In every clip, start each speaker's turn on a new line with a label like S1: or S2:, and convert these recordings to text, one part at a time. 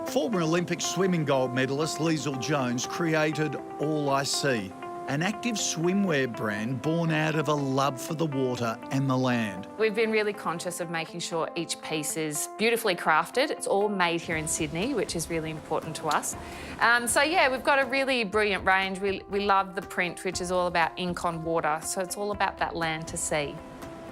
S1: Former Olympic swimming gold medalist Liesl Jones created All I See, an active swimwear brand born out of a love for the water and the land.
S2: We've been really conscious of making sure each piece is beautifully crafted. It's all made here in Sydney, which is really important to us. So yeah, we've got a really brilliant range. We love the print, which is all about ink on water. So it's all about that land to sea.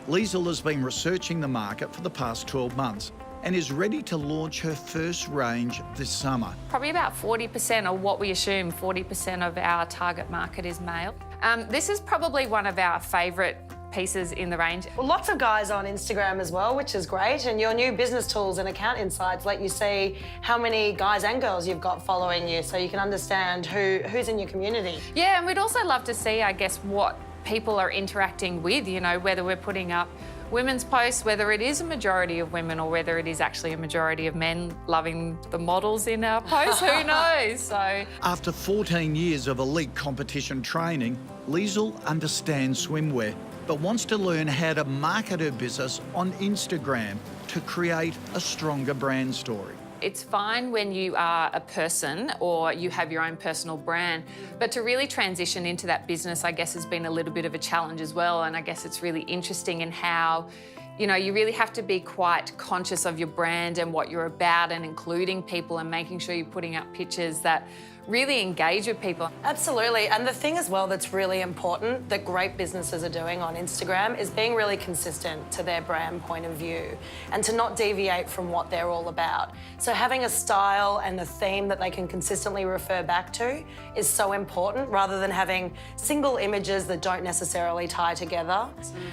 S1: Liesl has been researching the market for the past 12 months and is ready to launch her first range this summer.
S2: Probably about 40%, or what we assume 40% of our target market is male. This is probably one of our favourite pieces in the range.
S3: Well, lots of guys on Instagram as well, which is great. And your new business tools and account insights let you see how many guys and girls you've got following you, so you can understand who's in your community.
S2: Yeah, and we'd also love to see, I guess, what people are interacting with, you know, whether we're putting up women's posts, whether it is a majority of women or whether it is actually a majority of men loving the models in our posts, who knows? So,
S1: after 14 years of elite competition training, Liesl understands swimwear, but wants to learn how to market her business on Instagram to create a stronger brand story.
S2: it's fine when you are a person or you have your own personal brand, but to really transition into that business, I guess, has been a little bit of a challenge as well. And I guess it's really interesting in how, you know, you really have to be quite conscious of your brand and what you're about, and including people and making sure you're putting up pictures that really engage with people.
S3: Absolutely, and the thing as well that's really important that great businesses are doing on Instagram is being really consistent to their brand point of view and to not deviate from what they're all about. So having a style and a theme that they can consistently refer back to is so important, rather than having single images that don't necessarily tie together.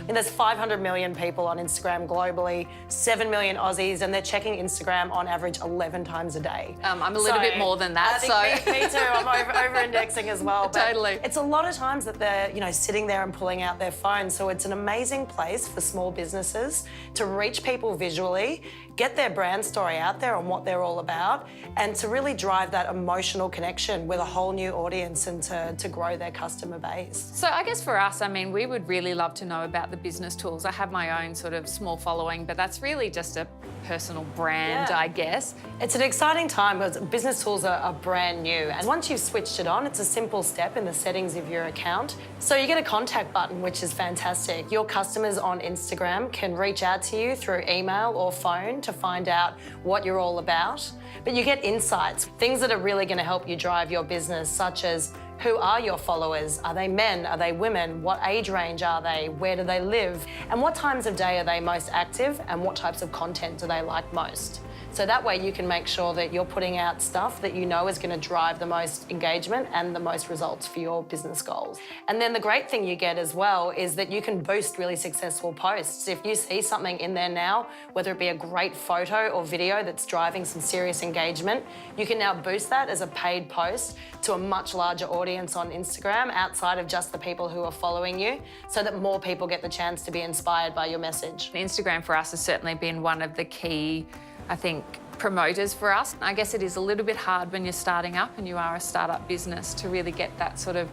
S3: And there's 500 million people on Instagram globally, 7 million Aussies, and they're checking Instagram on average 11 times a day.
S2: I'm a little bit more than that,
S3: Me too, I'm over-indexing as well. But
S2: totally.
S3: it's a lot of times that they're, you know, sitting there and pulling out their phone. So it's an amazing place for small businesses to reach people visually, get their brand story out there on what they're all about, and to really drive that emotional connection with a whole new audience and to grow their customer base.
S2: So I guess for us, I mean, we would really love to know about the business tools. I have my own sort of small following, but that's really just a personal brand, I guess.
S3: It's an exciting time because business tools are brand new. And once you've switched it on, it's a simple step in the settings of your account. So you get a contact button, which is fantastic. Your customers on Instagram can reach out to you through email or phone to find out what you're all about. But you get insights, things that are really going to help you drive your business, such as who are your followers? Are they men? Are they women? What age range are they? Where do they live? And what times of day are they most active? And what types of content do they like most? So that way you can make sure that you're putting out stuff that you know is going to drive the most engagement and the most results for your business goals. And then the great thing you get as well is that you can boost really successful posts. If you see something in there now, whether it be a great photo or video that's driving some serious engagement, you can now boost that as a paid post to a much larger audience on Instagram outside of just the people who are following you, so that more people get the chance to be inspired by your message.
S2: Instagram for us has certainly been one of the key, I think, promoters for us. I guess it is a little bit hard when you're starting up and you are a startup business to really get that sort of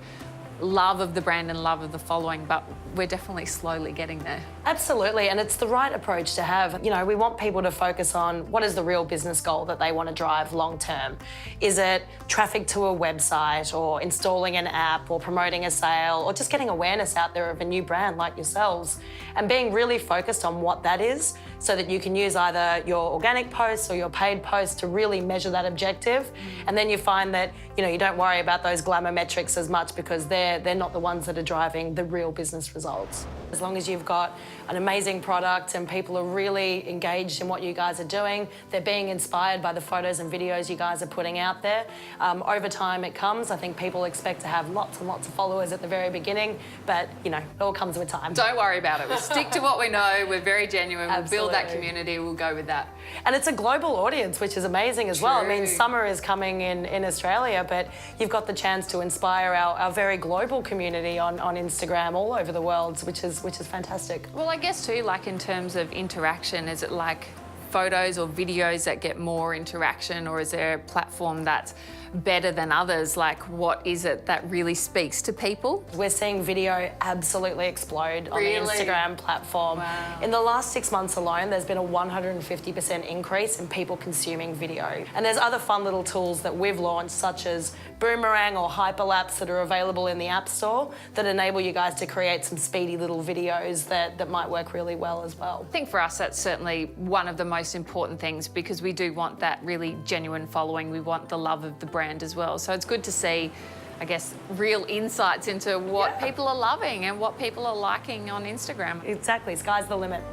S2: love of the brand and love of the following, but we're definitely slowly getting there.
S3: Absolutely, and it's the right approach to have. You know, we want people to focus on what is the real business goal that they want to drive long term. Is it traffic to a website, or installing an app, or promoting a sale, or just getting awareness out there of a new brand like yourselves? And being really focused on what that is, so that you can use either your organic posts or your paid posts to really measure that objective. And then you find that, you know, you don't worry about those glamour metrics as much, because they're not the ones that are driving the real business results. As long as you've got an amazing product and people are really engaged in what you guys are doing, they're being inspired by the photos and videos you guys are putting out there. Over time it comes. I think people expect to have lots and lots of followers at the very beginning, but, you know, it all comes with time.
S2: Don't worry about it. We'll stick to what we know. We're very genuine. We'll build that community. We'll go with that.
S3: And it's a global audience, which is amazing as well. I mean, summer is coming in Australia, but you've got the chance to inspire our very global community on Instagram all over the world, which is fantastic.
S2: Well, I guess too, like in terms of interaction, is it like photos or videos that get more interaction, or is there a platform that's better than others? Like, what is it that really speaks to people?
S3: We're seeing video absolutely explode on the Instagram platform.
S2: Wow.
S3: In the last 6 months alone, there's been a 150% increase in people consuming video. And there's other fun little tools that we've launched, such as Boomerang or Hyperlapse, that are available in the App Store that enable you guys to create some speedy little videos that might work really well as well.
S2: I think for us that's certainly one of the most important things, because we do want that really genuine following. We want the love of the brand as well. So it's good to see, I guess, real insights into what people are loving and what people are liking on Instagram.
S3: Exactly, sky's the limit.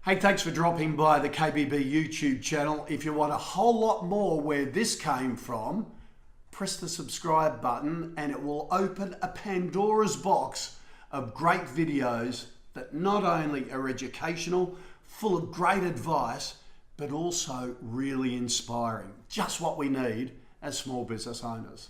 S1: Hey, thanks for dropping by the KBB YouTube channel. If you want a whole lot more where this came from, press the subscribe button and it will open a Pandora's box of great videos that not only are educational, full of great advice, but also really inspiring. Just what we need as small business owners.